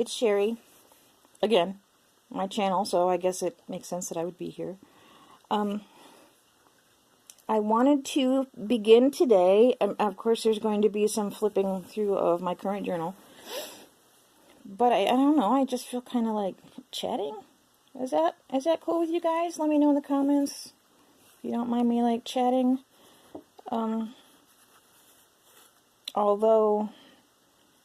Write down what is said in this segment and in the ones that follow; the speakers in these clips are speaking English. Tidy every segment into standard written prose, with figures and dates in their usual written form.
it's Sherry. Again, my channel, so I guess it makes sense that I would be here. I wanted to begin today. Of course, there's going to be some flipping through of my current journal. But I don't know, I just feel kind of like chatting. Is that cool with you guys? Let me know in the comments if you don't mind me like chatting. Although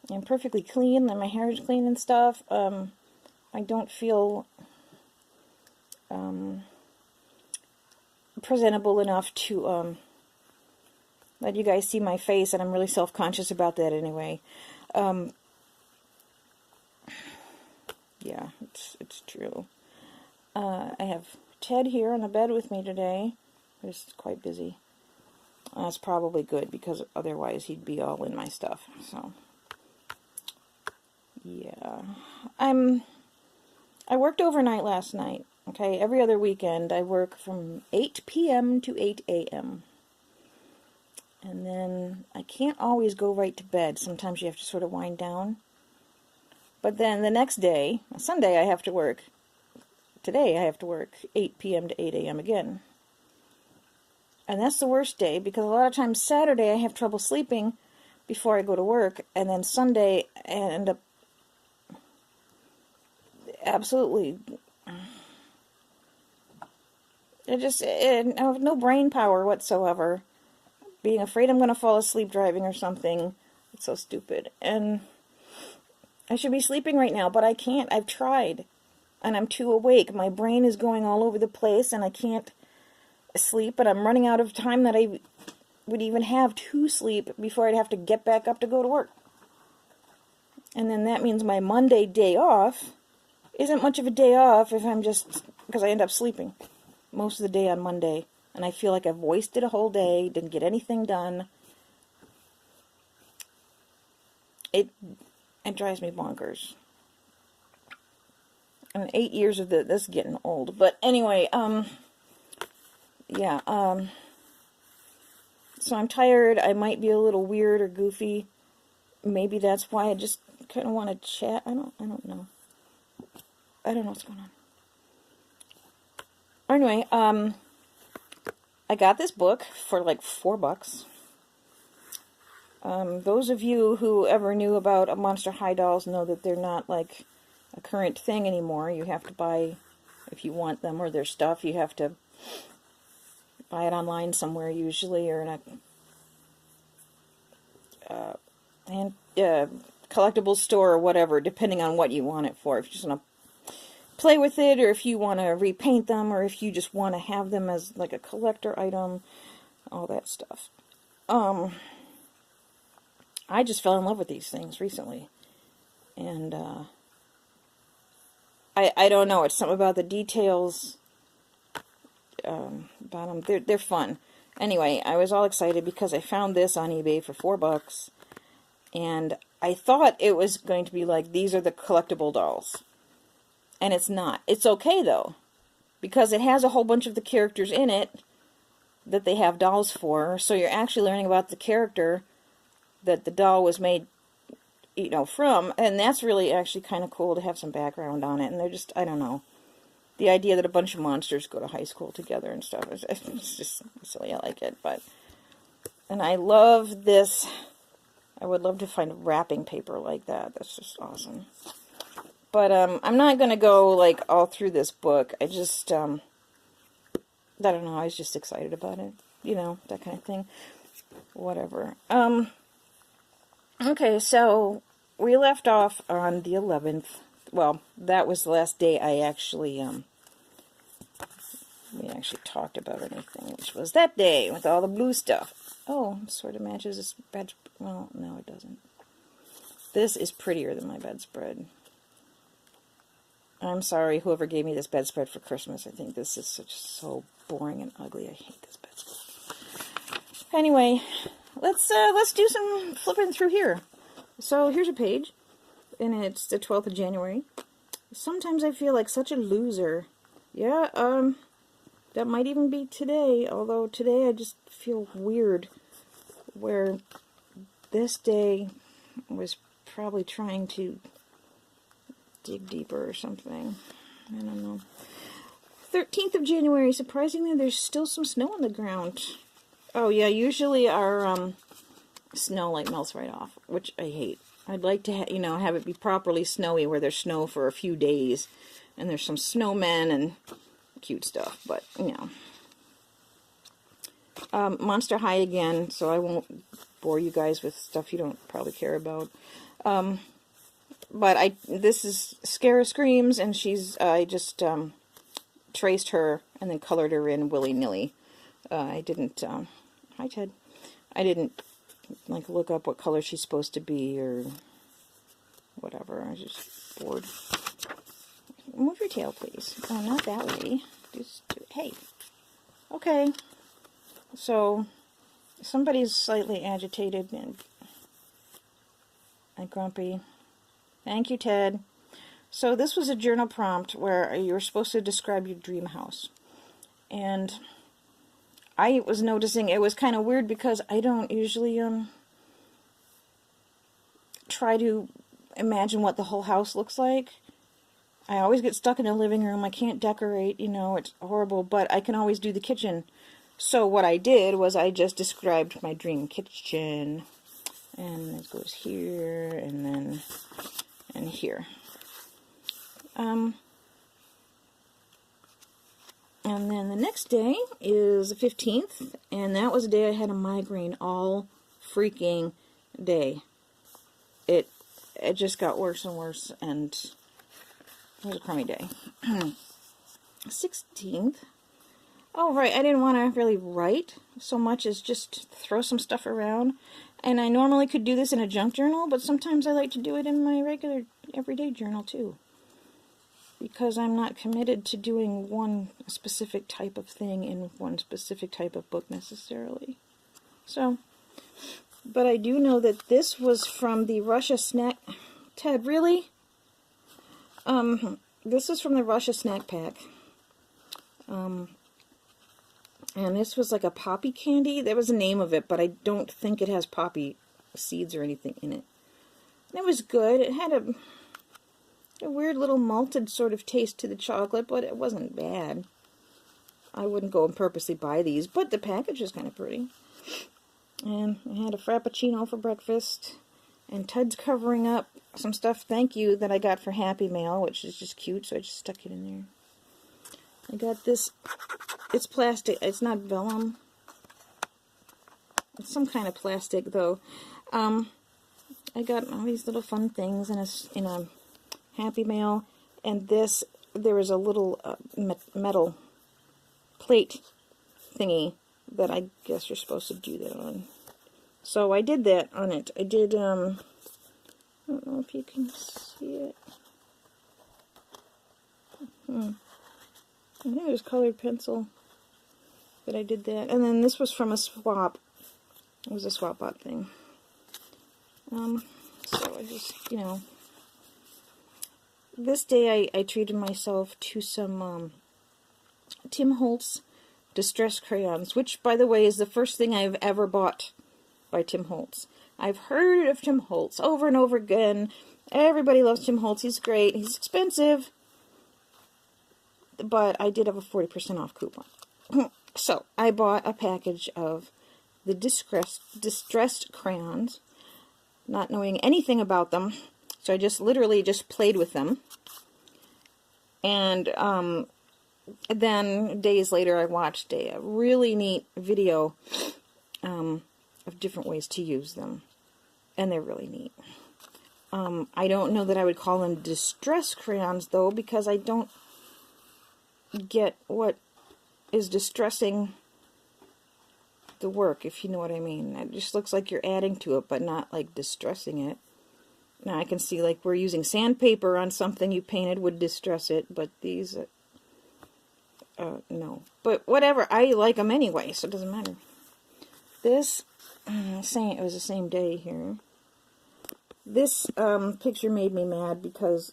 I'm perfectly clean and my hair is clean and stuff, I don't feel presentable enough to let you guys see my face, and I'm really self-conscious about that anyway. Yeah, it's true. I have Ted here on the bed with me today. He's quite busy. That's probably good, because otherwise he'd be all in my stuff. So, yeah. I worked overnight last night. Okay, every other weekend I work from 8 p.m. to 8 a.m. And then I can't always go right to bed. Sometimes you have to sort of wind down. But then the next day, Sunday, I have to work. Today I have to work 8 p.m. to 8 a.m. again. And that's the worst day, because a lot of times Saturday I have trouble sleeping before I go to work, and then Sunday I end up absolutely... I have no brain power whatsoever. Being afraid I'm going to fall asleep driving or something. It's so stupid. And I should be sleeping right now, but I can't. I've tried. And I'm too awake. My brain is going all over the place, and I can't sleep. And I'm running out of time that I would even have to sleep before I'd have to get back up to go to work. And then that means my Monday day off isn't much of a day off if I'm just... because I end up sleeping most of the day on Monday. And I feel like I've wasted a whole day, didn't get anything done. It drives me bonkers. And 8 years of this is getting old. But anyway, yeah, so I'm tired. I might be a little weird or goofy. Maybe that's why I just kind of want to chat. I don't know. I don't know what's going on. Anyway, I got this book for like $4. Those of you who ever knew about Monster High dolls know that they're not like a current thing anymore. You have to buy, if you want them or their stuff, you have to buy it online somewhere usually, or in a collectible store or whatever, depending on what you want it for. If you just want to play with it, or if you want to repaint them, or if you just want to have them as like a collector item, all that stuff. I just fell in love with these things recently, and I don't know, it's something about the details about them. They're fun. Anyway, I was all excited because I found this on eBay for $4, and I thought it was going to be like, these are the collectible dolls. And it's not. It's okay, though, because it has a whole bunch of the characters in it that they have dolls for, so you're actually learning about the character that the doll was made, you know, from, and that's really actually kind of cool to have some background on it. And they're just, I don't know, the idea that a bunch of monsters go to high school together and stuff, it's just silly. I like it, and I love this. I would love to find wrapping paper like that. That's just awesome. But I'm not going to go, like, all through this book. I just, I don't know, I was just excited about it. You know, that kind of thing. Whatever. Okay, so we left off on the 11th. Well, that was the last day I actually, we actually talked about anything, which was that day with all the blue stuff. Oh, sort of matches this bed. Well, no, it doesn't. This is prettier than my bedspread. I'm sorry, whoever gave me this bedspread for Christmas. I think this is so boring and ugly. I hate this bedspread. Anyway, let's do some flipping through here. So here's a page, and it's the 12th of January. Sometimes I feel like such a loser. Yeah, that might even be today, although today I just feel weird, where this day was probably trying to dig deeper or something. I don't know. 13th of January. Surprisingly, there's still some snow on the ground. Oh yeah, usually our snow like melts right off, which I hate. I'd like to have it be properly snowy where there's snow for a few days and there's some snowmen and cute stuff, but Monster High again, so I won't bore you guys with stuff you don't probably care about. But this is Scare Screams, and I just traced her and then colored her in willy-nilly. I didn't, hi Ted, I didn't like look up what color she's supposed to be or whatever. I was just bored. Move your tail, please. Oh, not that way. Just hey. Okay. So somebody's slightly agitated and grumpy. Thank you, Ted. So this was a journal prompt where you were supposed to describe your dream house. And I was noticing it was kind of weird because I don't usually try to imagine what the whole house looks like. I always get stuck in the living room. I can't decorate, it's horrible, but I can always do the kitchen. So what I did was I just described my dream kitchen. And it goes here, and then, and here. And then the next day is the 15th, and that was the day I had a migraine all freaking day. It just got worse and worse, and it was a crummy day. 16th. Oh, right, I didn't want to really write so much as just throw some stuff around. And I normally could do this in a junk journal, but sometimes I like to do it in my regular, everyday journal, too. Because I'm not committed to doing one specific type of thing in one specific type of book, necessarily. So, but I do know that this was from the Russia Snack... Ted, really? This is from the Russia Snack Pack. And this was like a poppy candy. That was the name of it, but I don't think it has poppy seeds or anything in it. And it was good. It had a weird little malted sort of taste to the chocolate, but it wasn't bad. I wouldn't go and purposely buy these, but the package was kind of pretty. And I had a Frappuccino for breakfast. And Ted's covering up some stuff, thank you, that I got for Happy Mail, which is just cute, so I just stuck it in there. I got this, it's plastic, it's not vellum. It's some kind of plastic, though. I got all these little fun things in a Happy Mail, and this, there was a little metal plate thingy that I guess you're supposed to do that on. So I did that on it. I did, I don't know if you can see it. I think it was colored pencil, but I did that. And then this was from a swap. It was a swap bot thing. So I just, this day I treated myself to some Tim Holtz Distress Crayons, which, by the way, is the first thing I've ever bought by Tim Holtz. I've heard of Tim Holtz over and over again. Everybody loves Tim Holtz. He's great. He's expensive. But I did have a 40% off coupon. So, I bought a package of the distressed crayons, not knowing anything about them. So I just literally just played with them. And then days later I watched a really neat video of different ways to use them. And they're really neat. I don't know that I would call them distress crayons, though, because I don't get what is distressing the work, if you know what I mean. It just looks like you're adding to it, but not like distressing it. Now I can see like we're using sandpaper on something you painted would distress it, but these, no. But whatever, I like them anyway, so it doesn't matter. This, it was the same day here. This picture made me mad because,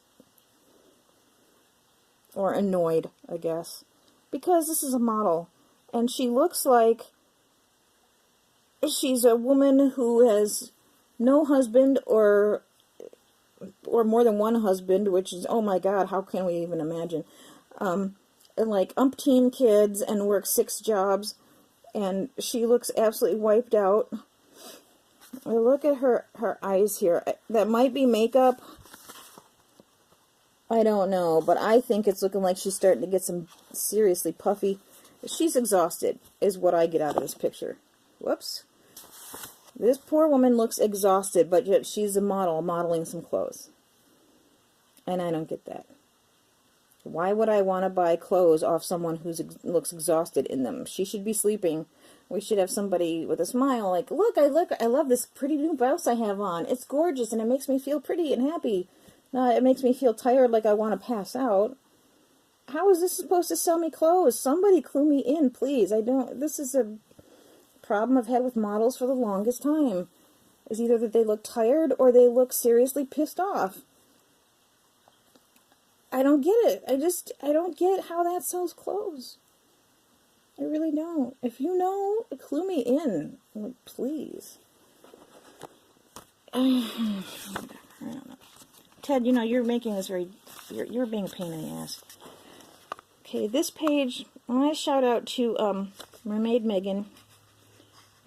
or annoyed, I guess, because this is a model, and she looks like she's a woman who has no husband or or more than one husband, which is, oh my God, how can we even imagine? And like umpteen kids and works 6 jobs, and she looks absolutely wiped out. Look at her eyes here. That might be makeup. I don't know, but I think it's looking like she's starting to get some seriously puffy. She's exhausted, is what I get out of this picture. Whoops. This poor woman looks exhausted, but yet she's a model modeling some clothes. And I don't get that. Why would I want to buy clothes off someone who looks exhausted in them? She should be sleeping. We should have somebody with a smile like, look, I love this pretty new blouse I have on. It's gorgeous and it makes me feel pretty and happy. No, it makes me feel tired like I want to pass out. How is this supposed to sell me clothes? Somebody clue me in, please. This is a problem I've had with models for the longest time. Is either that they look tired or they look seriously pissed off. I don't get it. I don't get how that sells clothes. I really don't. If you know, clue me in, please. I don't know. Ted, you know, you're making this you're being a pain in the ass. Okay, this page, I want to shout out to Mermaid Megan,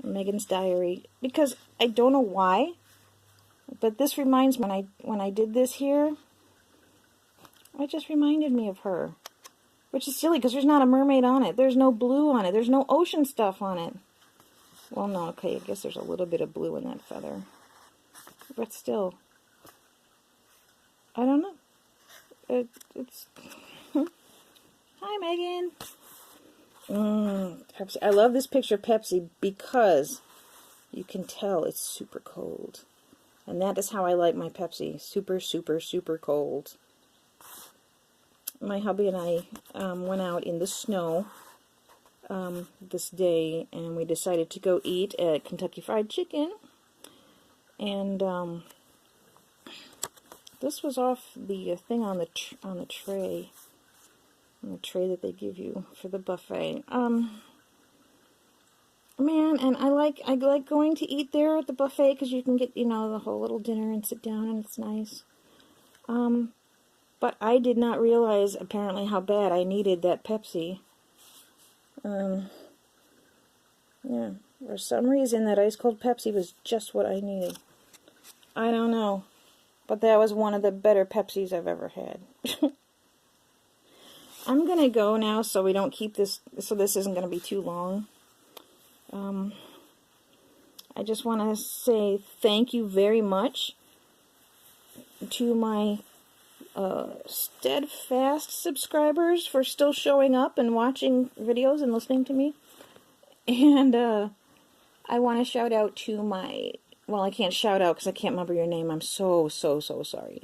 Megan's Diary, because I don't know why, but this reminds me, when I did this here, it just reminded me of her, which is silly because there's not a mermaid on it. There's no blue on it. There's no ocean stuff on it. Well, no, okay, I guess there's a little bit of blue in that feather, but still. I don't know. It's... Hi, Megan. Pepsi. I love this picture of Pepsi because you can tell it's super cold. And that is how I like my Pepsi. Super, super, super cold. My hubby and I went out in the snow this day, and we decided to go eat at Kentucky Fried Chicken. And this was off the thing on the tray, that they give you for the buffet. Man, and I like going to eat there at the buffet because you can get, you know, the whole little dinner and sit down, and it's nice. But I did not realize apparently how bad I needed that Pepsi. Yeah, for some reason that ice cold Pepsi was just what I needed. I don't know. But that was one of the better Pepsis I've ever had. I'm going to go now so we don't keep this, so this isn't going to be too long. I just want to say thank you very much to my steadfast subscribers for still showing up and watching videos and listening to me. And I want to shout out to my... Well, I can't shout out because I can't remember your name. I'm so sorry.